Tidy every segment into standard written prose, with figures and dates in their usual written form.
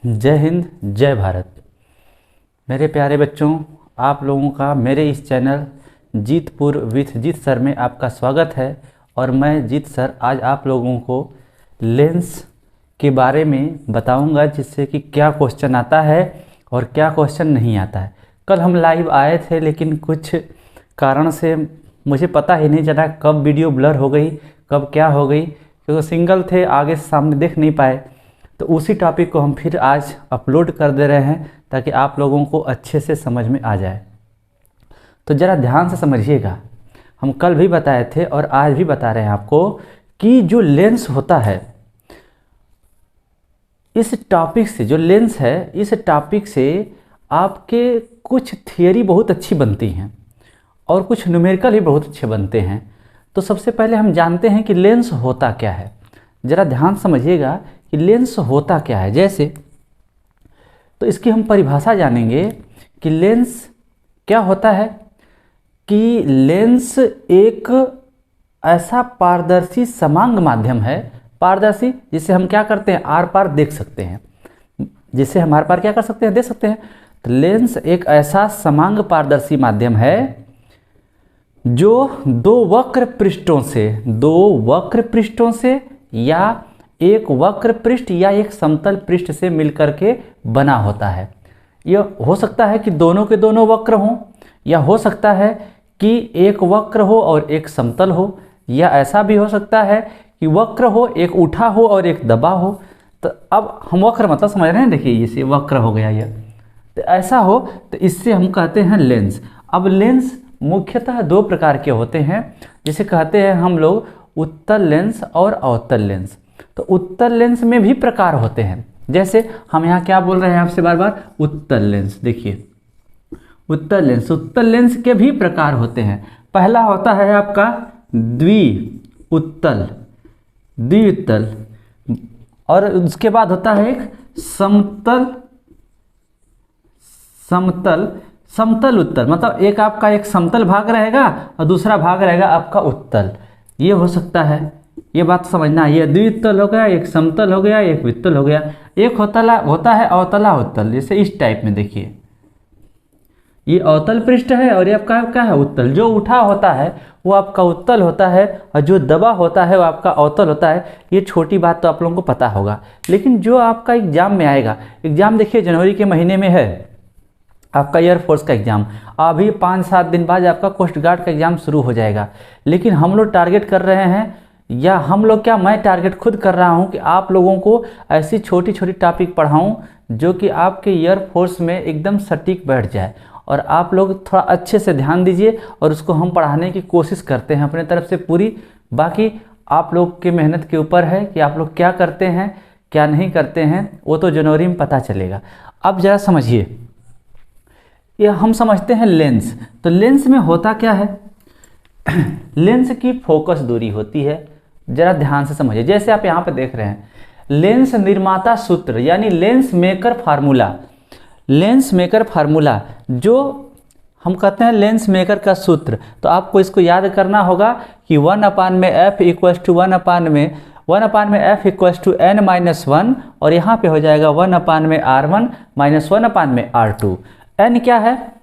जय हिंद, जय भारत। मेरे प्यारे बच्चों, आप लोगों का मेरे इस channel Jeetpur with Jeet sir में आपका स्वागत है। और मैं जीत सर आज आप लोगों को लेंस के बारे में बताऊंगा, जिससे कि क्या क्वेश्चन आता है और क्या क्वेश्चन नहीं आता है। कल हम लाइव आए थे, लेकिन कुछ कारण से मुझे पता ही नहीं चला कब वीडियो ब्लर हो गई, कब क्या हो गई, क्योंकि सिंगल थे, आगे से सामने देख नहीं पाए। तो उसी टॉपिक को हम फिर आज अपलोड कर दे रहे हैं ताकि आप लोगों को अच्छे से समझ में आ जाए। तो ज़रा ध्यान से समझिएगा। हम कल भी बताए थे और आज भी बता रहे हैं आपको कि जो लेंस होता है, इस टॉपिक से, जो लेंस है, इस टॉपिक से आपके कुछ थियरी बहुत अच्छी बनती हैं और कुछ न्यूमेरिकल भी बहुत अच्छे बनते हैं। तो सबसे पहले हम जानते हैं कि लेंस होता क्या है। ज़रा ध्यान समझिएगा कि लेंस होता क्या है। जैसे तो इसकी हम परिभाषा जानेंगे कि लेंस क्या होता है। कि लेंस एक ऐसा पारदर्शी समांग माध्यम है, पारदर्शी जिसे हम क्या करते हैं, आर पार देख सकते हैं, जिसे हम आर पार क्या कर सकते हैं, देख सकते हैं। तो लेंस एक ऐसा समांग पारदर्शी माध्यम है जो दो वक्र पृष्ठों से या एक वक्र पृष्ठ या एक समतल पृष्ठ से मिलकर के बना होता है। यह हो सकता है कि दोनों के दोनों वक्र हों, या हो सकता है कि एक वक्र हो और एक समतल हो, या ऐसा भी हो सकता है कि वक्र हो, एक उठा हो और एक दबा हो। तो अब हम वक्र मतलब समझ रहे हैं, देखिए इसे वक्र हो गया यह, तो ऐसा हो तो इससे हम कहते हैं लेंस। अब लेंस मुख्यतः दो प्रकार के होते हैं, जिसे कहते हैं हम लोग उत्तल लेंस और अवतल लेंस। तो उत्तल लेंस में भी प्रकार होते हैं। जैसे हम यहाँ क्या बोल रहे हैं आपसे बार बार, उत्तल लेंस। देखिए उत्तल लेंस के भी प्रकार होते हैं। पहला होता है आपका द्विउत्तल, और उसके बाद होता है एक समतल उत्तल। मतलब एक आपका एक समतल भाग रहेगा और दूसरा भाग रहेगा आपका उत्तल। ये हो सकता है, ये बात समझना। ये द्विउत्तल हो गया, एक समतल हो गया, एक वित्तल हो गया। एक होता है अवतला उत्तल, जैसे इस टाइप में देखिए, ये अवतल पृष्ठ है और ये आपका क्या है, उत्तल। जो उठा होता है वो आपका उत्तल होता है और जो दबा होता है वो आपका अवतल होता है। ये छोटी बात तो आप लोगों को पता होगा, लेकिन जो आपका एग्जाम में आएगा, एग्जाम देखिए जनवरी के महीने में है आपका एयरफोर्स का एग्ज़ाम। अभी 5-7 दिन बाद आपका कोस्ट गार्ड का एग्ज़ाम शुरू हो जाएगा। लेकिन हम लोग टारगेट कर रहे हैं, या हम लोग क्या, मैं टारगेट खुद कर रहा हूं कि आप लोगों को ऐसी छोटी छोटी टॉपिक पढ़ाऊं जो कि आपके एयरफोर्स में एकदम सटीक बैठ जाए। और आप लोग थोड़ा अच्छे से ध्यान दीजिए और उसको हम पढ़ाने की कोशिश करते हैं अपने तरफ से पूरी। बाकी आप लोग की मेहनत के ऊपर है कि आप लोग क्या करते हैं क्या नहीं करते हैं, वो तो जनवरी में पता चलेगा। अब ज़रा समझिए, ये हम समझते हैं लेंस। तो लेंस में होता क्या है, लेंस की फोकस दूरी होती है। जरा ध्यान से समझिए। जैसे आप यहाँ पे देख रहे हैं, लेंस निर्माता सूत्र यानी लेंस मेकर फार्मूला, जो हम कहते हैं लेंस मेकर का सूत्र। तो आपको इसको याद करना होगा कि 1/f = 1/f = n-1, और यहाँ पे हो जाएगा 1/r1 - 1/r2। n क्या है,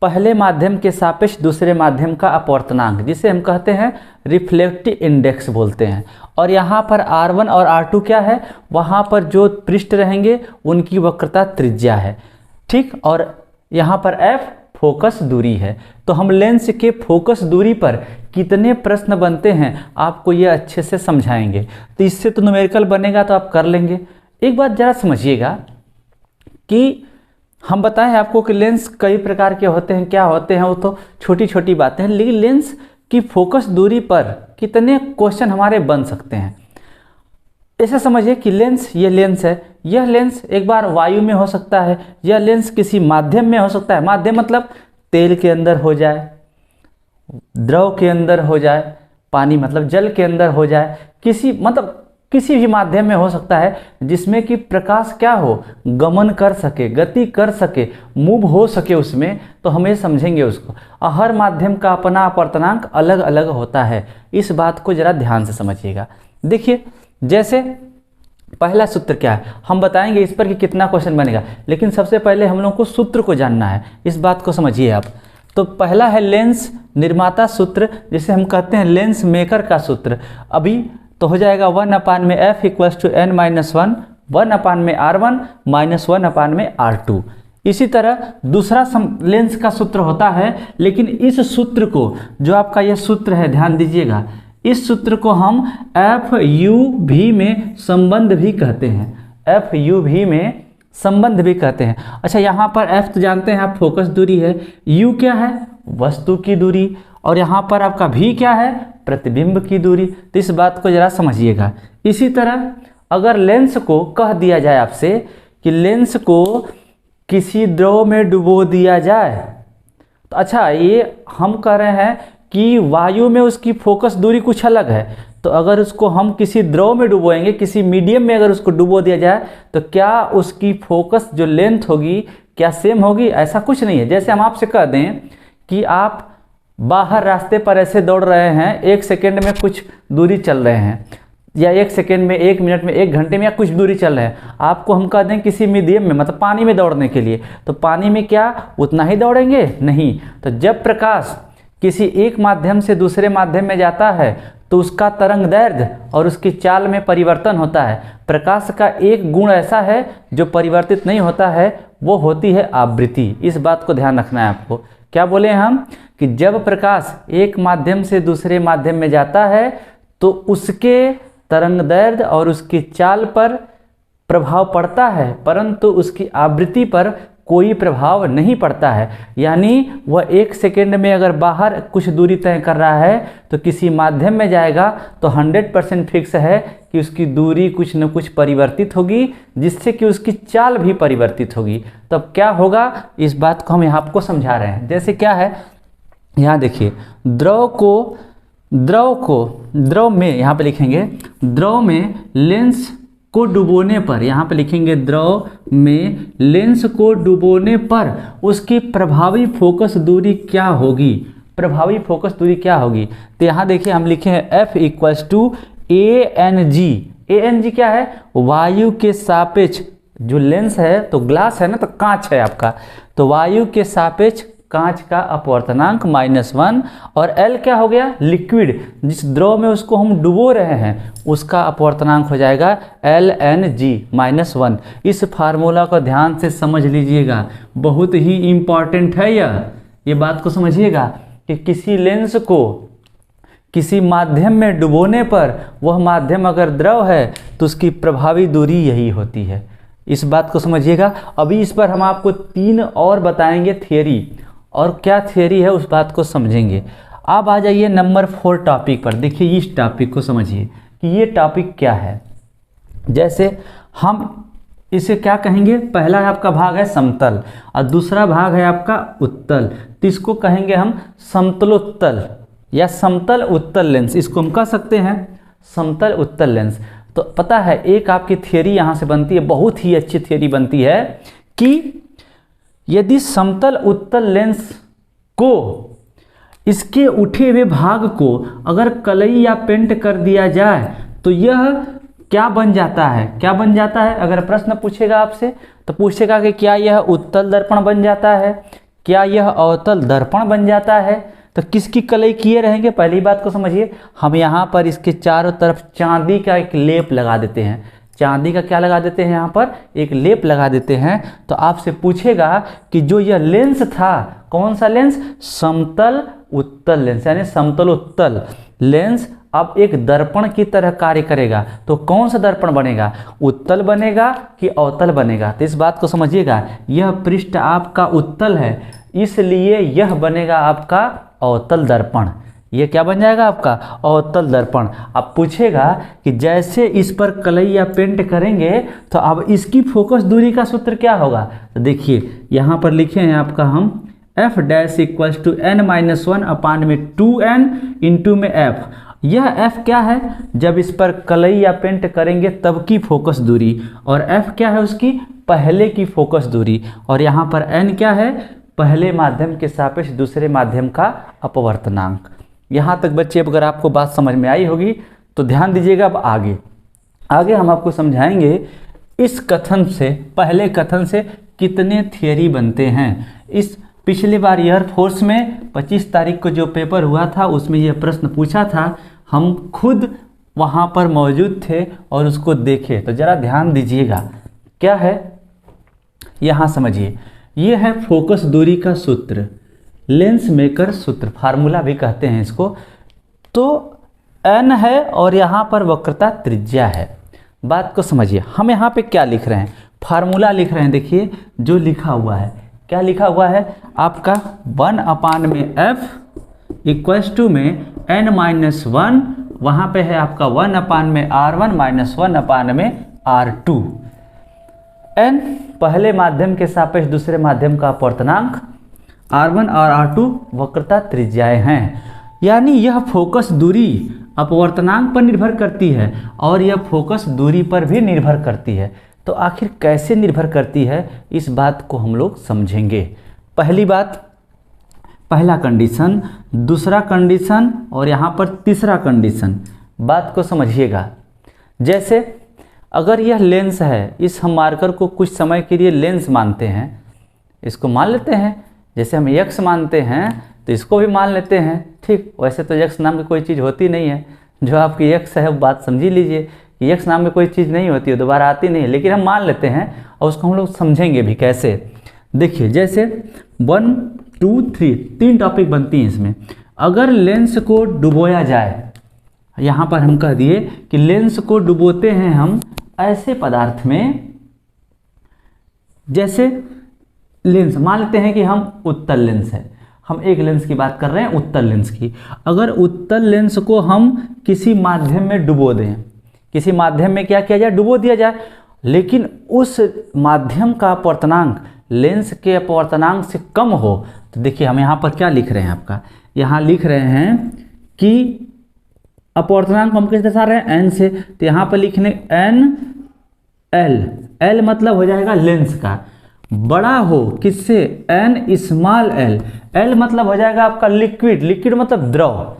पहले माध्यम के सापेक्ष दूसरे माध्यम का अपवर्तनांक, जिसे हम कहते हैं रिफ्लेक्टिव इंडेक्स बोलते हैं। और यहाँ पर r1 और r2 क्या है, वहाँ पर जो पृष्ठ रहेंगे उनकी वक्रता त्रिज्या है, ठीक। और यहाँ पर f फोकस दूरी है। तो हम लेंस के फोकस दूरी पर कितने प्रश्न बनते हैं आपको ये अच्छे से समझाएंगे। तो इससे तो न्यूमेरिकल बनेगा, तो आप कर लेंगे। एक बात ज़रा समझिएगा कि हम बताएं आपको कि लेंस कई प्रकार के होते हैं, क्या होते हैं वो तो छोटी छोटी बातें हैं, लेकिन लेंस की फोकस दूरी पर कितने क्वेश्चन हमारे बन सकते हैं। ऐसे समझिए कि लेंस, ये लेंस है, यह लेंस एक बार वायु में हो सकता है, यह लेंस किसी माध्यम में हो सकता है। माध्यम मतलब तेल के अंदर हो जाए, द्रव के अंदर हो जाए, पानी मतलब जल के अंदर हो जाए, किसी भी माध्यम में हो सकता है जिसमें कि प्रकाश क्या हो, गमन कर सके, गति कर सके, मूव हो सके उसमें। तो हम ये समझेंगे उसको। और हर माध्यम का अपना अपवर्तनांक अलग अलग होता है, इस बात को जरा ध्यान से समझिएगा। देखिए जैसे पहला सूत्र क्या है हम बताएंगे इस पर कि कितना क्वेश्चन बनेगा, लेकिन सबसे पहले हम लोग को सूत्र को जानना है, इस बात को समझिए आप। तो पहला है लेंस निर्माता सूत्र, जिसे हम कहते हैं लेंस मेकर का सूत्र। अभी तो हो जाएगा 1/f equals to n minus 1, 1/r1 minus 1/r2। इसी तरह दूसरा लेंस का सूत्र होता है, लेकिन इस सूत्र को, जो आपका यह सूत्र है, ध्यान दीजिएगा, इस सूत्र को हम FUV में संबंध भी कहते हैं, FUV में संबंध भी कहते हैं। अच्छा, यहाँ पर F तो जानते हैं आप फोकस दूरी है, U क्या है वस्तु की दूरी, और यहाँ पर आपका V क्या है प्रतिबिंब की दूरी। तो इस बात को जरा समझिएगा। इसी तरह अगर लेंस को कह दिया जाए आपसे कि लेंस को किसी द्रव में डुबो दिया जाए, तो अच्छा ये हम कह रहे हैं कि वायु में उसकी फोकस दूरी कुछ अलग है, तो अगर उसको हम किसी द्रव में डुबोएंगे, किसी मीडियम में अगर उसको डुबो दिया जाए, तो क्या उसकी फोकस जो लेंथ होगी क्या सेम होगी? ऐसा कुछ नहीं है। जैसे हम आपसे कह दें कि आप बाहर रास्ते पर ऐसे दौड़ रहे हैं, 1 सेकेंड में कुछ दूरी चल रहे हैं, या 1 सेकेंड में, 1 मिनट में, 1 घंटे में या कुछ दूरी चल रहे हैं, आपको हम कह दें किसी मीडियम में, मतलब पानी में दौड़ने के लिए, तो पानी में क्या उतना ही दौड़ेंगे? नहीं। तो जब प्रकाश किसी एक माध्यम से दूसरे माध्यम में जाता है तो उसका तरंग दैर्ध्य और उसकी चाल में परिवर्तन होता है। प्रकाश का एक गुण ऐसा है जो परिवर्तित नहीं होता है, वो होती है आवृत्ति। इस बात को ध्यान रखना है आपको। क्या बोले हम कि जब प्रकाश एक माध्यम से दूसरे माध्यम में जाता है तो उसके तरंग दैर्ध्य और उसकी चाल पर प्रभाव पड़ता है, परंतु उसकी आवृत्ति पर कोई प्रभाव नहीं पड़ता है। यानी वह 1 सेकेंड में अगर बाहर कुछ दूरी तय कर रहा है तो किसी माध्यम में जाएगा तो 100% फिक्स है कि उसकी दूरी कुछ न कुछ परिवर्तित होगी, जिससे कि उसकी चाल भी परिवर्तित होगी। तब क्या होगा, इस बात को हम यहाँ आपको समझा रहे हैं। जैसे क्या है, यहाँ देखिए, द्रव में, यहाँ पे लिखेंगे द्रव में लेंस को डुबोने पर, यहाँ पे लिखेंगे द्रव में लेंस को डुबोने पर उसकी प्रभावी फोकस दूरी क्या होगी? प्रभावी फोकस दूरी क्या होगी? तो यहाँ देखिए हम लिखे हैं F equals to ANG। ANG क्या है? वायु के सापेक्ष, जो लेंस है तो ग्लास है ना, तो कांच है आपका, तो वायु के सापेक्ष कांच का अपवर्तनांक -1, और L क्या हो गया? लिक्विड, जिस द्रव में उसको हम डुबो रहे हैं उसका अपवर्तनांक हो जाएगा LNG -1। इस फार्मूला को ध्यान से समझ लीजिएगा, बहुत ही इंपॉर्टेंट है ये बात को समझिएगा कि किसी लेंस को किसी माध्यम में डुबोने पर वह माध्यम अगर द्रव है तो उसकी प्रभावी दूरी यही होती है। इस बात को समझिएगा। अभी इस पर हम आपको 3 और बताएंगे थियरी, और क्या थियरी है उस बात को समझेंगे। अब आ जाइए नंबर 4 टॉपिक पर। देखिए इस टॉपिक को समझिए कि ये टॉपिक क्या है। जैसे हम इसे क्या कहेंगे, पहला आपका भाग है समतल और दूसरा भाग है आपका उत्तल, तो इसको कहेंगे हम समतलोत्तल या समतल उत्तल लेंस, इसको हम कह सकते हैं समतल उत्तल लेंस। तो पता है एक आपकी थियरी यहाँ से बनती है, बहुत ही अच्छी थियरी बनती है कि यदि समतल उत्तल लेंस को, इसके उठे हुए भाग को अगर कलई या पेंट कर दिया जाए तो यह क्या बन जाता है? क्या बन जाता है? अगर प्रश्न पूछेगा आपसे तो पूछेगा कि क्या यह उत्तल दर्पण बन जाता है, क्या यह अवतल दर्पण बन जाता है? तो किसकी कलई किए रहेंगे? पहली बात को समझिए, हम यहाँ पर इसके चारों तरफ चांदी का एक लेप लगा देते हैं। चांदी का क्या लगा देते हैं? यहाँ पर एक लेप लगा देते हैं। तो आपसे पूछेगा कि जो यह लेंस था, कौन सा लेंस? समतल उत्तल लेंस, यानी समतल उत्तल लेंस अब एक दर्पण की तरह कार्य करेगा। तो कौन सा दर्पण बनेगा? उत्तल बनेगा कि अवतल बनेगा? तो इस बात को समझिएगा, यह पृष्ठ आपका उत्तल है, इसलिए यह बनेगा आपका अवतल दर्पण। ये क्या बन जाएगा? आपका अवतल दर्पण। अब पूछेगा कि जैसे इस पर कलई या पेंट करेंगे तो अब इसकी फोकस दूरी का सूत्र क्या होगा? तो देखिए यहाँ पर लिखे हैं आपका हम F dash equals to n-1 अपान में 2n इंटू में F। यह F क्या है? जब इस पर कलई या पेंट करेंगे तब की फोकस दूरी, और F क्या है? उसकी पहले की फोकस दूरी, और यहाँ पर n क्या है? पहले माध्यम के सापेक्ष दूसरे माध्यम का अपवर्तनांक। यहाँ तक बच्चे अगर आपको बात समझ में आई होगी तो ध्यान दीजिएगा अब आगे। आगे हम आपको समझाएंगे इस कथन से, पहले कथन से कितने थियरी बनते हैं। इस पिछली बार एयरफोर्स में 25 तारीख को जो पेपर हुआ था उसमें यह प्रश्न पूछा था, हम खुद वहाँ पर मौजूद थे और उसको देखे। तो ज़रा ध्यान दीजिएगा, क्या है यहाँ समझिए। ये है फोकस दूरी का सूत्र, लेंस मेकर सूत्र, फार्मूला भी कहते हैं इसको। तो n है और यहाँ पर वक्रता त्रिज्या है। बात को समझिए, हम यहाँ पे क्या लिख रहे हैं, फार्मूला लिख रहे हैं। देखिए जो लिखा हुआ है, क्या लिखा हुआ है आपका 1 में f इक्वल्स टू में n-1, वहाँ पे है आपका 1 में r1 माइनस 1 में r2। n पहले माध्यम के सापेक्ष दूसरे माध्यम का अपवर्तनांक, r1 और r2 वक्रता त्रिज्याएं हैं। यानी यह फोकस दूरी अपवर्तनांक पर निर्भर करती है और यह फोकस दूरी पर भी निर्भर करती है। तो आखिर कैसे निर्भर करती है, इस बात को हम लोग समझेंगे। पहली बात, पहला कंडीशन, दूसरा कंडीशन और यहाँ पर तीसरा कंडीशन। बात को समझिएगा। जैसे अगर यह लेंस है, इस हम मार्कर को कुछ समय के लिए लेंस मानते हैं, इसको मान लेते हैं। जैसे हम x मानते हैं तो इसको भी मान लेते हैं, ठीक। वैसे तो x नाम की कोई चीज़ होती नहीं है, जो आपकी x है वो बात समझी लीजिए कि x नाम की कोई चीज़ नहीं होती है, दोबारा आती नहीं है, लेकिन हम मान लेते हैं और उसको हम लोग समझेंगे भी कैसे। देखिए जैसे 1, 2, 3 तीन टॉपिक बनती हैं इसमें। अगर लेंस को डुबोया जाए, यहाँ पर हम कह दिए कि लेंस को डुबोते हैं हम ऐसे पदार्थ में, जैसे लेंस मान लेते हैं कि हम उत्तल लेंस है, हम एक लेंस की बात कर रहे हैं उत्तल लेंस की। अगर उत्तल लेंस को हम किसी माध्यम में डुबो दें, किसी माध्यम में क्या किया जाए, डुबो दिया जाए, लेकिन उस माध्यम का अपवर्तनांक लेंस के अपवर्तनांक से कम हो, तो देखिए हम यहाँ पर क्या लिख रहे हैं, आपका यहाँ लिख रहे हैं कि अपवर्तनांक हम किस दर्शा रहे हैं, n से। तो यहाँ पर लिखने n l मतलब हो जाएगा लेंस का बड़ा हो, किससे, n स्मॉल l मतलब हो जाएगा आपका लिक्विड मतलब द्रव।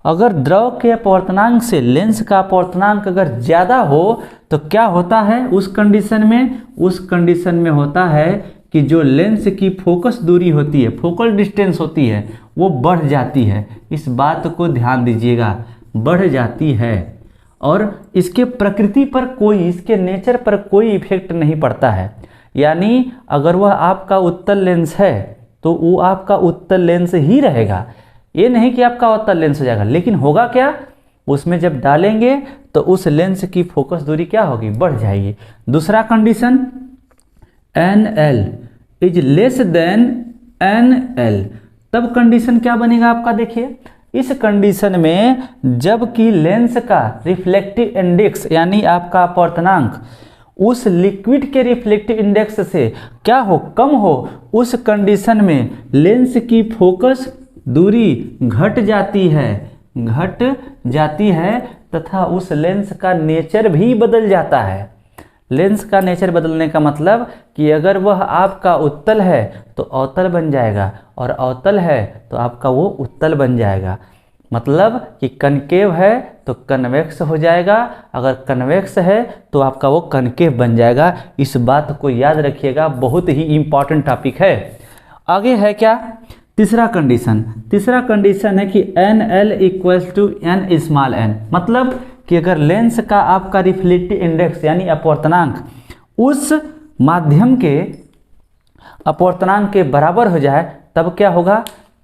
अगर द्रव के अपवर्तनांक से लेंस का अपवर्तनांक अगर ज़्यादा हो तो क्या होता है उस कंडीशन में, उस कंडीशन में होता है कि जो लेंस की फोकस दूरी होती है, फोकल डिस्टेंस होती है, वो बढ़ जाती है। इस बात को ध्यान दीजिएगा, बढ़ जाती है और इसके प्रकृति पर कोई, इसके नेचर पर कोई इफेक्ट नहीं पड़ता है। यानी अगर वह आपका उत्तल लेंस है तो वो आपका उत्तल लेंस ही रहेगा, ये नहीं कि आपका अवतल लेंस हो जाएगा। लेकिन होगा क्या, उसमें जब डालेंगे तो उस लेंस की फोकस दूरी क्या होगी, बढ़ जाएगी। दूसरा condition, NL is less than NL, तब कंडीशन क्या बनेगा आपका, देखिए इस कंडीशन में जबकि लेंस का रिफ्लेक्टिव इंडेक्स यानी आपका अपवर्तनांक उस लिक्विड के रिफ्लेक्टिव इंडेक्स से क्या हो, कम हो, उस कंडीशन में लेंस की फोकस दूरी घट जाती है तथा उस लेंस का नेचर भी बदल जाता है। लेंस का नेचर बदलने का मतलब कि अगर वह आपका उत्तल है तो अवतल बन जाएगा और अवतल है तो आपका वो उत्तल बन जाएगा। मतलब कि कनकेव है तो कन्वेक्स हो जाएगा, अगर कन्वेक्स है तो आपका वो कनकेव बन जाएगा। इस बात को याद रखिएगा, बहुत ही इंपॉर्टेंट टॉपिक है। आगे है क्या, तीसरा कंडीशन है कि NL equals to n small n, मतलब कि अगर लेंस का आपका रिफ्लेक्टिव इंडेक्स यानी अपवर्तनांक उस माध्यम के अपवर्तनांक के बराबर हो जाए, तब क्या होगा,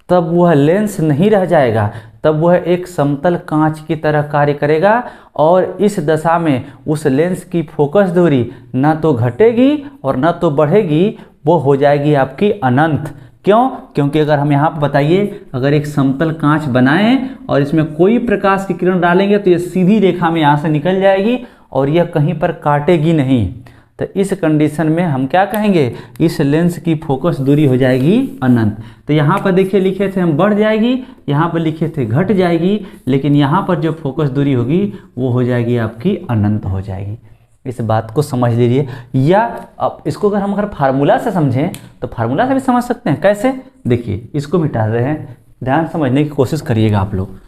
तब वह लेंस नहीं रह जाएगा, तब वह एक समतल कांच की तरह कार्य करेगा और इस दशा में उस लेंस की फोकस दूरी न तो घटेगी और न तो बढ़ेगी, वो हो जाएगी आपकी अनंत। क्यों, क्योंकि अगर हम यहाँ पर बताइए, अगर एक समतल कांच बनाएं और इसमें कोई प्रकाश की किरण डालेंगे तो ये सीधी रेखा में यहाँ से निकल जाएगी और यह कहीं पर काटेगी नहीं। तो इस कंडीशन में हम क्या कहेंगे, इस लेंस की फोकस दूरी हो जाएगी अनंत। तो यहाँ पर देखिए लिखे थे हम बढ़ जाएगी, यहाँ पर लिखे थे घट जाएगी, लेकिन यहाँ पर जो फोकस दूरी होगी वो हो जाएगी आपकी अनंत हो जाएगी। इस बात को समझ लीजिए। या अब इसको अगर फार्मूला से समझें तो फार्मूला से भी समझ सकते हैं। कैसे, देखिए इसको मिटा रहे हैं, ध्यान समझने की कोशिश करिएगा आप लोग।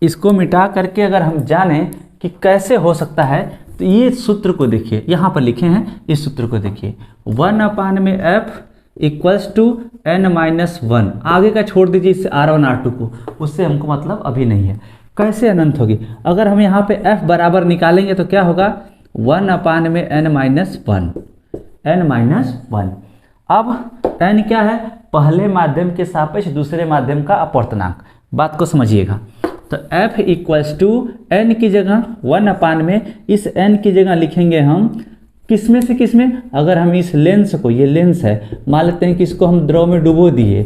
इसको मिटा करके अगर हम जानें कि कैसे हो सकता है। तो ये सूत्र को देखिए, यहाँ पर लिखे हैं, इस सूत्र को देखिए, 1/f इक्वल्स टू n-1। आगे का छोड़ दीजिए इससे R1 R2 को, उससे हमको मतलब अभी नहीं है। कैसे अनंत होगी? अगर हम यहाँ पे f बराबर निकालेंगे तो क्या होगा, 1/n-1, n-1। अब n क्या है, पहले माध्यम के सापेक्ष दूसरे माध्यम का अपवर्तनांक। बात को समझिएगा। तो f इक्वल्स टू n की जगह 1 में, इस n की जगह लिखेंगे हम किस में से किस में, अगर हम इस लेंस को, ये लेंस है, मान लेते हैं कि इसको हम द्रव में डुबो दिए,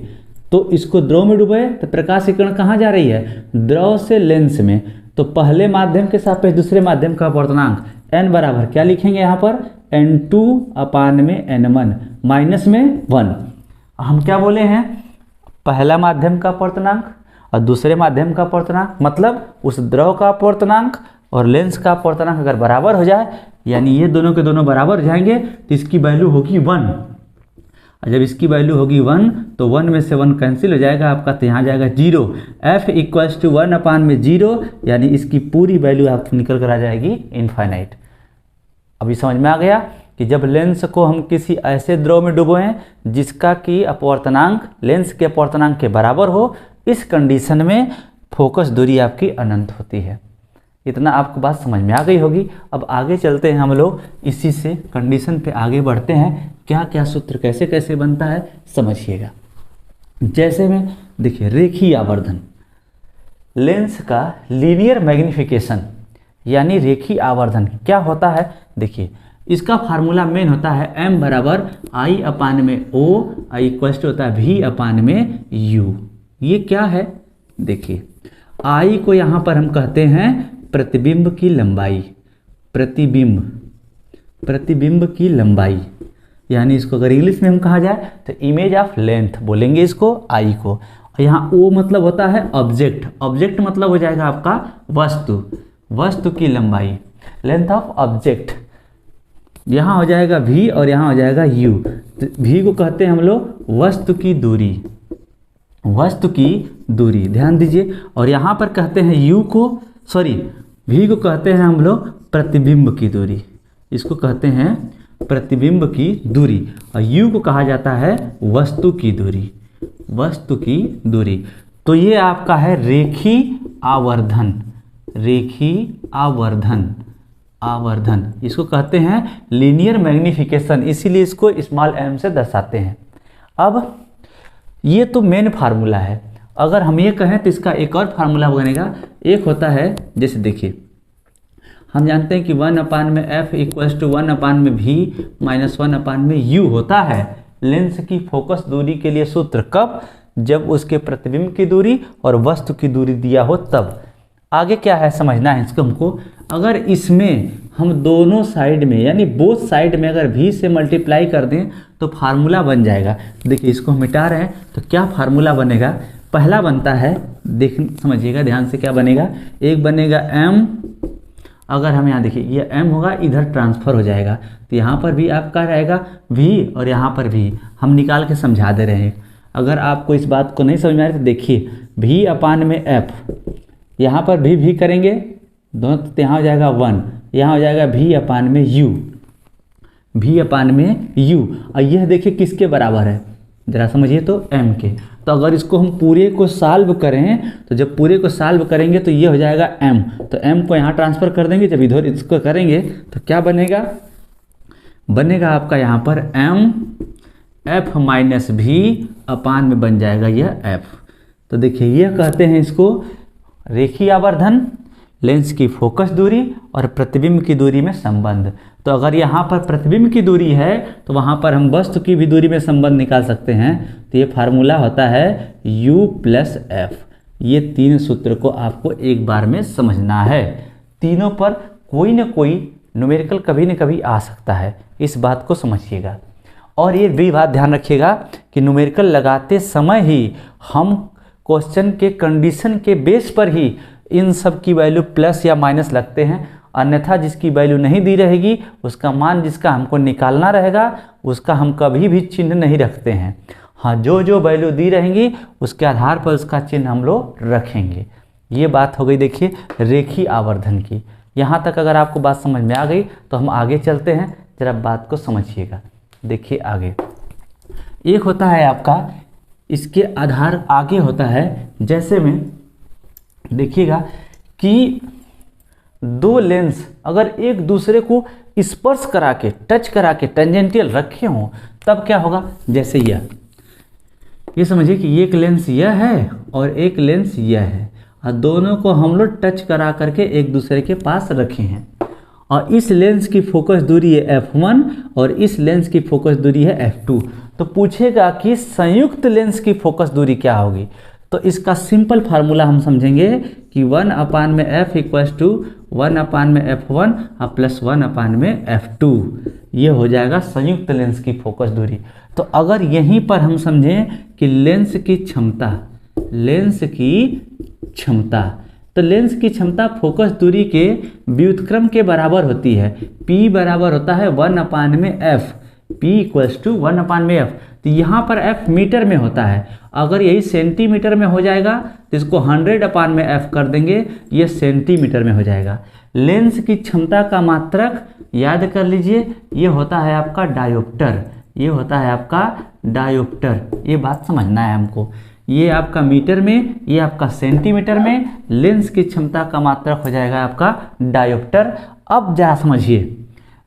तो इसको द्रव में डुबोए तो प्रकाश की किरण कहाँ जा रही है, द्रव से लेंस में। तो पहले माध्यम के सापेक्ष दूसरे माध्यम का अपवर्तनांक n बराबर क्या लिखेंगे यहाँ पर, n2/n1 माइनस में 1। हम क्या बोले हैं, पहला माध्यम का अपवर्तनांक और दूसरे माध्यम का अपवर्तनांक, मतलब उस द्रव का अपवर्तनांक और लेंस का अपवर्तनांक अगर बराबर हो जाए, यानी ये दोनों के दोनों बराबर हो जाएंगे, तो इसकी वैल्यू होगी 1। और जब इसकी वैल्यू होगी 1 तो 1 में से 1 कैंसिल हो जाएगा आपका, तो यहाँ जाएगा 0। f इक्वल्स टू 1/0, यानी इसकी पूरी वैल्यू आपको निकल कर आ जाएगी इनफाइनाइट। अभी समझ में आ गया कि जब लेंस को हम किसी ऐसे द्रव में डुबोएं जिसका कि अपवर्तनांक लेंस के अपवर्तनांक के बराबर हो, इस कंडीशन में फोकस दूरी आपकी अनंत होती है। इतना आपको बात समझ में आ गई होगी। अब आगे चलते हैं हम लोग, इसी से कंडीशन पे आगे बढ़ते हैं, क्या क्या सूत्र कैसे कैसे बनता है समझिएगा। जैसे में देखिए, रेखीय आवर्धन, लेंस का लीनियर मैग्निफिकेशन यानी रेखीय आवर्धन क्या होता है, देखिए इसका फार्मूला मेन होता है m बराबर I/O, I इक्वल्स टू होता है V/U। ये क्या है, देखिए I को यहाँ पर हम कहते हैं प्रतिबिंब की लंबाई, प्रतिबिंब की लंबाई, यानी इसको अगर इंग्लिश में हम कहा जाए तो इमेज ऑफ लेंथ बोलेंगे इसको, I को। यहाँ O मतलब होता है ऑब्जेक्ट, ऑब्जेक्ट मतलब हो जाएगा आपका वस्तु की लंबाई, लेंथ ऑफ ऑब्जेक्ट। यहाँ हो जाएगा V और यहाँ हो जाएगा U। तो V को कहते हैं हम लोग वस्तु की दूरी, ध्यान दीजिए। और यहाँ पर कहते हैं V को कहते हैं हम लोग प्रतिबिंब की दूरी, इसको कहते हैं प्रतिबिंब की दूरी। और U को कहा जाता है वस्तु की दूरी। तो ये आपका है रेखीय आवर्धन, इसको कहते हैं लीनियर मैग्निफिकेशन, इसीलिए इसको स्मॉल m से दर्शाते हैं। अब ये तो मेन फार्मूला है। अगर हम ये कहें तो इसका एक और फार्मूला बनेगा, एक होता है, जैसे देखिए हम जानते हैं कि 1/f इक्वल्स टू 1/v-1/u होता है लेंस की फोकस दूरी के लिए सूत्र। कब, जब उसके प्रतिबिंब की दूरी और वस्तु की दूरी दिया हो तब। आगे क्या है समझना है इसको हमको। अगर इसमें हम दोनों साइड में यानी बोथ साइड में अगर v से मल्टीप्लाई कर दें तो फार्मूला बन जाएगा। देखिए इसको हम मिटा रहे हैं तो क्या फार्मूला बनेगा, पहला बनता है, देख समझिएगा ध्यान से, क्या बनेगा, एक बनेगा m, अगर हम यहाँ देखिए ये m होगा, इधर ट्रांसफर हो जाएगा तो यहाँ पर भी आपका रहेगा v और यहाँ पर भी हम निकाल के समझा दे रहे हैं। अगर आपको इस बात को नहीं समझ में आ रही तो देखिए v/f, यहाँ पर v करेंगे दोनों, तो यहाँ हो जाएगा 1, यहाँ हो जाएगा v/u। और यह देखिए किसके बराबर है, जरा समझिए तो m के। तो अगर इसको हम पूरे को सॉल्व करें तो जब पूरे को सॉल्व करेंगे तो ये हो जाएगा m, तो m को यहाँ ट्रांसफ़र कर देंगे, जब इधर इसको करेंगे तो क्या बनेगा, आपका यहाँ पर m f माइनस v अपान में बन जाएगा यह f। तो देखिए यह कहते हैं इसको रेखीय आवर्धन, लेंस की फोकस दूरी और प्रतिबिंब की दूरी में संबंध। तो अगर यहाँ पर प्रतिबिंब की दूरी है तो वहाँ पर हम वस्तु की भी दूरी में संबंध निकाल सकते हैं। तो ये फार्मूला होता है U+F। ये तीन सूत्र को आपको एक बार में समझना है। तीनों पर कोई न कोई न्यूमेरिकल कभी न कभी आ सकता है, इस बात को समझिएगा। और ये भी बात ध्यान रखिएगा कि न्यूमेरिकल लगाते समय ही हम क्वेश्चन के कंडीशन के बेस पर ही इन सब की वैल्यू प्लस या माइनस लगते हैं, अन्यथा जिसकी वैल्यू नहीं दी रहेगी उसका मान जिसका हमको निकालना रहेगा उसका हम कभी भी चिन्ह नहीं रखते हैं। हाँ, जो वैल्यू दी रहेंगी उसके आधार पर उसका चिन्ह हम लोग रखेंगे। ये बात हो गई देखिए रेखीय आवर्धन की। यहाँ तक अगर आपको बात समझ में आ गई तो हम आगे चलते हैं, जरा बात को समझिएगा। देखिए आगे एक होता है आपका, इसके आधार आगे होता है, जैसे में देखिएगा कि दो लेंस अगर एक दूसरे को स्पर्श करा के, टच करा के टेंजेंटियल रखे हों तब क्या होगा, जैसे ये समझिए कि एक लेंस यह है और एक लेंस यह है, और दोनों को हम लोग टच करा करके एक दूसरे के पास रखे हैं, और इस लेंस की फोकस दूरी है f1 और इस लेंस की फोकस दूरी है f2। तो पूछेगा कि संयुक्त लेंस की फोकस दूरी क्या होगी, तो इसका सिंपल फार्मूला हम समझेंगे कि 1/f equals to 1/f1 plus 1/f2, ये हो जाएगा संयुक्त लेंस की फोकस दूरी। तो अगर यहीं पर हम समझें कि लेंस की क्षमता, तो लेंस की क्षमता फोकस दूरी के व्युत्क्रम के बराबर होती है। P बराबर होता है 1/f, P equals to 1/f। तो यहाँ पर f मीटर में होता है, अगर यही सेंटीमीटर में हो जाएगा तो इसको 100/f कर देंगे, ये सेंटीमीटर में हो जाएगा। लेंस की क्षमता का मात्रक याद कर लीजिए, ये होता है आपका डायोप्टर, ये होता है आपका डायोप्टर। ये बात समझना है हमको, ये आपका मीटर में, ये आपका सेंटीमीटर में, लेंस की क्षमता का मात्रक हो जाएगा आपका डायोप्टर। अब जरा समझिए,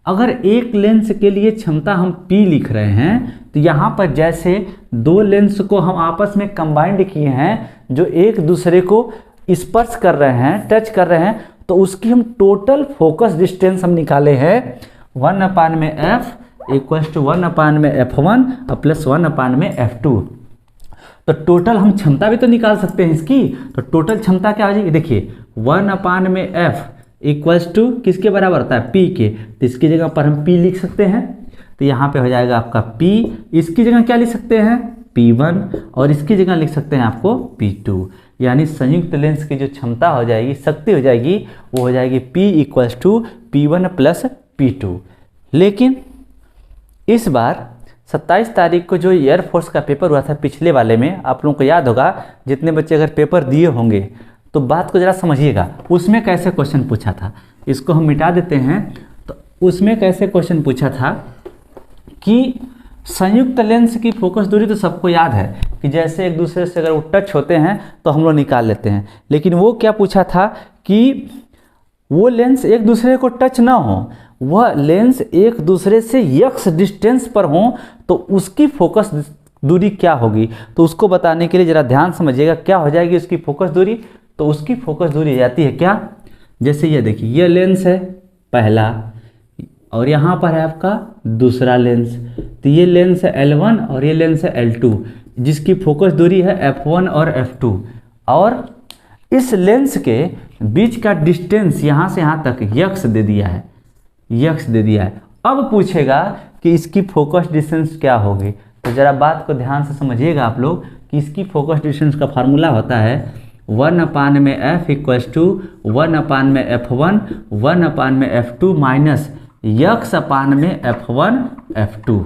अगर एक लेंस के लिए क्षमता हम P लिख रहे हैं, तो यहाँ पर जैसे दो लेंस को हम आपस में कंबाइंड किए हैं, जो एक दूसरे को स्पर्श कर रहे हैं, टच कर रहे हैं, तो उसकी हम टोटल फोकस डिस्टेंस हम निकाले हैं 1/f equals to 1/f1 plus 1/f2। तो टोटल हम क्षमता भी तो निकाल सकते हैं इसकी, तो टोटल क्षमता क्या हो जाएगी, देखिए 1/f इक्वल्स टू किसके बराबर होता है, P के, तो इसकी जगह पर हम P लिख सकते हैं, तो यहाँ पे हो जाएगा आपका P, इसकी जगह क्या लिख सकते हैं P1, और इसकी जगह लिख सकते हैं आपको P2। यानी संयुक्त लेंस की जो क्षमता हो जाएगी, शक्ति हो जाएगी, वो हो जाएगी P equals to P1 plus P2। लेकिन इस बार 27 तारीख को जो एयरफोर्स का पेपर हुआ था पिछले वाले में, आप लोगों को याद होगा, जितने बच्चे अगर पेपर दिए होंगे तो बात को जरा समझिएगा, उसमें कैसे क्वेश्चन पूछा था, इसको हम मिटा देते हैं। तो उसमें कैसे क्वेश्चन पूछा था कि संयुक्त लेंस की फोकस दूरी तो सबको याद है कि जैसे एक दूसरे से अगर वो टच होते हैं तो हम लोग निकाल लेते हैं, लेकिन वो क्या पूछा था कि वो लेंस एक दूसरे को टच ना हो, वह लेंस एक दूसरे से x डिस्टेंस पर हो, तो उसकी फोकस दूरी क्या होगी। तो उसको बताने के लिए जरा ध्यान समझिएगा, क्या हो जाएगी उसकी फोकस दूरी, तो उसकी फोकस दूरी जाती है क्या, जैसे ये देखिए, ये लेंस है पहला और यहाँ पर है आपका दूसरा लेंस, तो ये लेंस है L1 और ये लेंस है L2, जिसकी फोकस दूरी है F1 और F2, और इस लेंस के बीच का डिस्टेंस यहाँ से यहाँ तक x दे दिया है, x दे दिया है। अब पूछेगा कि इसकी फोकस डिस्टेंस क्या होगी, तो ज़रा बात को ध्यान से समझिएगा आप लोग कि इसकी फोकस डिस्टेंस का फार्मूला होता है 1/f equals to 1/f1 1/f2 minus x/f1 f2।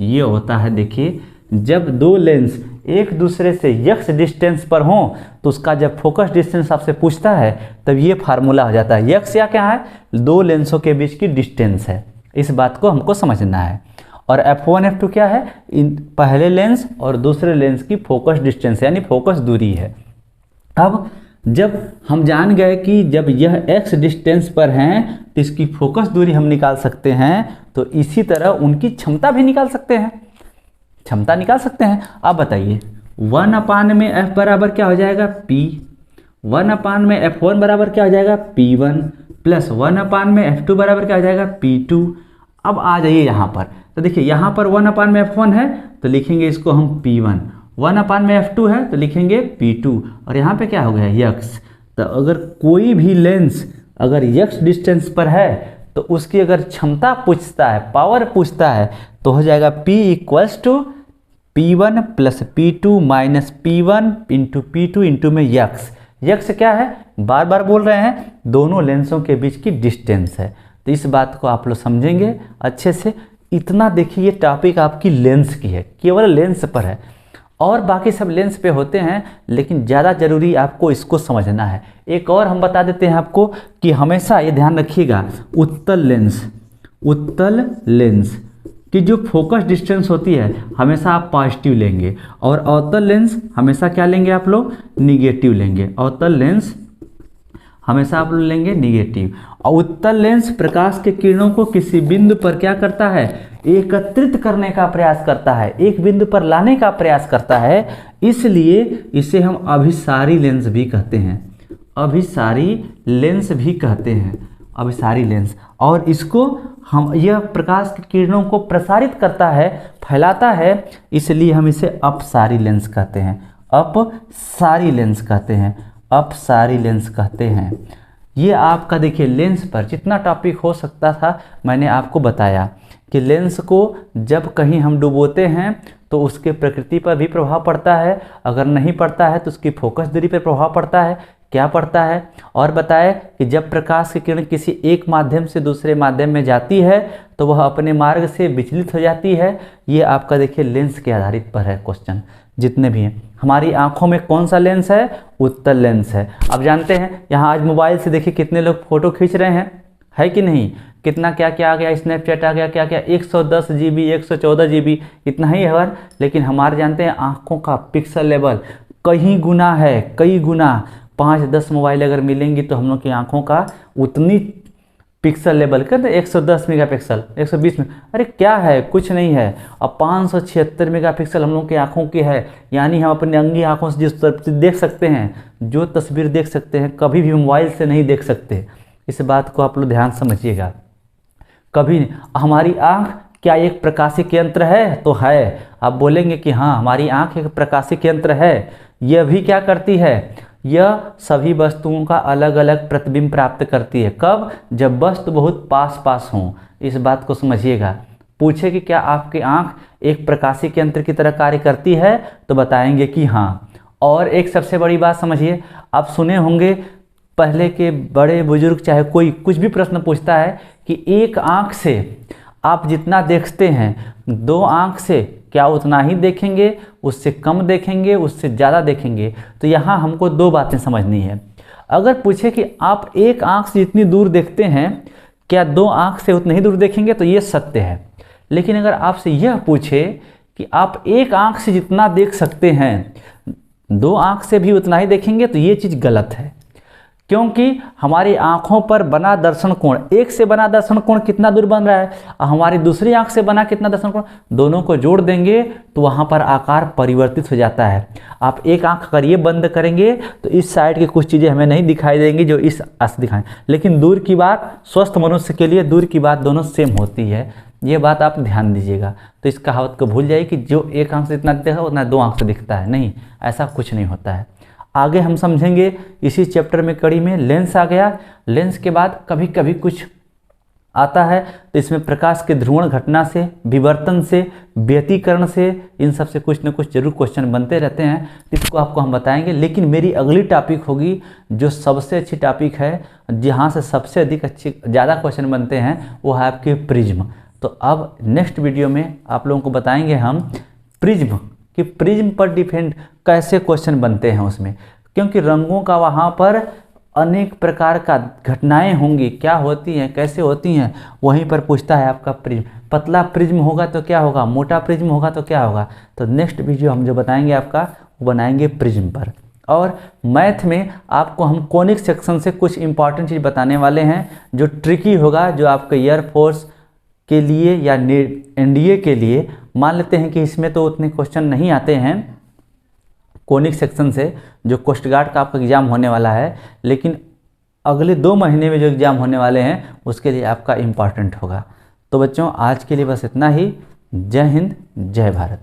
ये होता है, देखिए जब दो लेंस एक दूसरे से x डिस्टेंस पर हों तो उसका जब फोकस डिस्टेंस आपसे पूछता है तब ये फार्मूला हो जाता है। x या क्या है, दो लेंसों के बीच की डिस्टेंस है, इस बात को हमको समझना है। और f1 f2 क्या है, इन पहले लेंस और दूसरे लेंस की फोकस डिस्टेंस यानी फोकस दूरी है। अब जब हम जान गए कि जब यह x डिस्टेंस पर हैं तो इसकी फोकस दूरी हम निकाल सकते हैं, तो इसी तरह उनकी क्षमता भी निकाल सकते हैं, क्षमता निकाल सकते हैं। अब बताइए 1/f बराबर क्या हो जाएगा P, 1/f1 बराबर क्या हो जाएगा P1 प्लस 1/f2 बराबर क्या हो जाएगा P2। अब आ जाइए यहाँ पर, तो देखिए यहाँ पर 1/f1 है तो लिखेंगे इसको हम P1, 1/f2 है तो लिखेंगे P2, और यहाँ पे क्या हो गया x। तो अगर कोई भी लेंस अगर x डिस्टेंस पर है तो उसकी अगर क्षमता पूछता है, पावर पूछता है, तो हो जाएगा P equals to P1 plus P2 minus P1 into P2 into में x क्या है, बार बार बोल रहे हैं, दोनों लेंसों के बीच की डिस्टेंस है। तो इस बात को आप लोग समझेंगे अच्छे से। इतना देखिए, ये टॉपिक आपकी लेंस की है, केवल लेंस पर है। और बाकी सब लेंस पे होते हैं, लेकिन ज़्यादा ज़रूरी आपको इसको समझना है। एक और हम बता देते हैं आपको कि हमेशा ये ध्यान रखिएगा, उत्तल लेंस की जो फोकस डिस्टेंस होती है हमेशा आप पॉजिटिव लेंगे, और अवतल लेंस हमेशा क्या लेंगे आप लोग, निगेटिव लेंगे। अवतल लेंस हमेशा आप लोग लेंगे निगेटिव। और उत्तल लेंस प्रकाश के किरणों को किसी बिंदु पर क्या करता है, एकत्रित करने का प्रयास करता है, एक बिंदु पर लाने का प्रयास करता है, इसलिए इसे हम अभिसारी लेंस भी कहते हैं, अभिसारी लेंस भी कहते हैं, अभिसारी लेंस। और इसको हम, यह प्रकाश की किरणों को प्रसारित करता है, फैलाता है, इसलिए हम इसे अपसारी लेंस कहते हैं, अपसारी लेंस कहते हैं, अपसारी लेंस कहते हैं। ये आपका देखिए लेंस पर जितना टॉपिक हो सकता था मैंने आपको बताया कि लेंस को जब कहीं हम डुबोते हैं तो उसके प्रकृति पर भी प्रभाव पड़ता है, अगर नहीं पड़ता है तो उसकी फोकस दूरी पर प्रभाव पड़ता है, क्या पड़ता है। और बताए कि जब प्रकाश की किरण किसी एक माध्यम से दूसरे माध्यम में जाती है तो वह अपने मार्ग से विचलित हो जाती है। ये आपका देखिए लेंस के आधारित पर है क्वेश्चन जितने भी हैं। हमारी आंखों में कौन सा लेंस है, उत्तल लेंस है। अब जानते हैं यहाँ आज मोबाइल से देखिए कितने लोग फोटो खींच रहे हैं, है कि नहीं, कितना क्या क्या आ गया, स्नैपचैट आ गया, क्या क्या 110 GB 114 GB इतना ही है। लेकिन हमारे जानते हैं आंखों का पिक्सल लेवल कई गुना है, कई गुना। 5-10 मोबाइल अगर मिलेंगी तो हम लोग की आंखों का उतनी पिक्सल लेवल कहते हैं 110 मेगापिक्सल 120 में, अरे क्या है, कुछ नहीं है। अब 576 मेगापिक्सल हम लोग की आंखों की है, यानी हम अपने अंगी आंखों से जिस तरफ से देख सकते हैं, जो तस्वीर देख सकते हैं, कभी भी मोबाइल से नहीं देख सकते। इस बात को आप लोग ध्यान समझिएगा। कभी हमारी आँख क्या एक प्रकाशिक यंत्र है, तो है। आप बोलेंगे कि हाँ हमारी आँख एक प्रकाशिक यंत्र है। यह भी क्या करती है, यह सभी वस्तुओं का अलग अलग प्रतिबिंब प्राप्त करती है। कब, जब वस्तु बहुत पास पास हों। इस बात को समझिएगा। पूछे कि क्या आपकी आँख एक प्रकाशिक यंत्र की तरह कार्य करती है, तो बताएंगे कि हाँ। और एक सबसे बड़ी बात समझिए, आप सुने होंगे पहले के बड़े बुजुर्ग चाहे कोई कुछ भी प्रश्न पूछता है कि एक आँख से आप जितना देखते हैं 2 आँख से क्या उतना ही देखेंगे, उससे कम देखेंगे, उससे ज़्यादा देखेंगे। तो यहाँ हमको 2 बातें समझनी है। अगर पूछे कि आप एक आँख से जितनी दूर देखते हैं क्या 2 आँख से उतनी ही दूर देखेंगे, तो ये सत्य है। लेकिन अगर आपसे यह पूछे कि आप एक आँख से जितना देख सकते हैं 2 आँख से भी उतना ही देखेंगे, तो ये चीज़ गलत है। क्योंकि हमारी आंखों पर बना दर्शन कोण, एक से बना दर्शन कोण कितना दूर बन रहा है, और हमारी दूसरी आंख से बना कितना दर्शन कोण, दोनों को जोड़ देंगे तो वहां पर आकार परिवर्तित हो जाता है। आप एक आंख अगर ये बंद करेंगे तो इस साइड की कुछ चीज़ें हमें नहीं दिखाई देंगी जो इस आंख दिखाएं, लेकिन दूर की बात, स्वस्थ मनुष्य के लिए दूर की बात दोनों सेम होती है। ये बात आप ध्यान दीजिएगा। तो इस कहावत को भूल जाइए कि जो एक आंख से इतना देखा उतना 2 आंख से दिखता है, नहीं, ऐसा कुछ नहीं होता है। आगे हम समझेंगे इसी चैप्टर में, कड़ी में लेंस आ गया। लेंस के बाद कभी कभी कुछ आता है तो इसमें प्रकाश के ध्रुवण घटना से, विवर्तन से, व्यतिकरण से, इन सब से कुछ न कुछ जरूर क्वेश्चन बनते रहते हैं। इसको आपको हम बताएंगे। लेकिन मेरी अगली टॉपिक होगी जो सबसे अच्छी टॉपिक है, जहाँ से सबसे अधिक ज़्यादा क्वेश्चन बनते हैं, वो है आपके प्रिज्म। तो अब नेक्स्ट वीडियो में आप लोगों को बताएंगे हम प्रिज्म कि प्रिज्म पर डिपेंड कैसे क्वेश्चन बनते हैं उसमें, क्योंकि रंगों का वहाँ पर अनेक प्रकार का घटनाएं होंगी, क्या होती हैं, कैसे होती हैं, वहीं पर पूछता है आपका प्रिज्म। पतला प्रिज्म होगा तो क्या होगा, मोटा प्रिज्म होगा तो क्या होगा। तो नेक्स्ट वीडियो हम जो बताएंगे आपका, वो बनाएंगे प्रिज्म पर। और मैथ में आपको हम कोनिक सेक्शन से कुछ इंपॉर्टेंट चीज़ बताने वाले हैं जो ट्रिकी होगा, जो आपके एयरफोर्स के लिए या NDA के लिए। मान लेते हैं कि इसमें तो उतने क्वेश्चन नहीं आते हैं कोनिक सेक्शन से, जो कोस्ट गार्ड का आपका एग्ज़ाम होने वाला है, लेकिन अगले 2 महीने में जो एग्ज़ाम होने वाले हैं उसके लिए आपका इम्पॉर्टेंट होगा। तो बच्चों आज के लिए बस इतना ही। जय हिंद, जय भारत।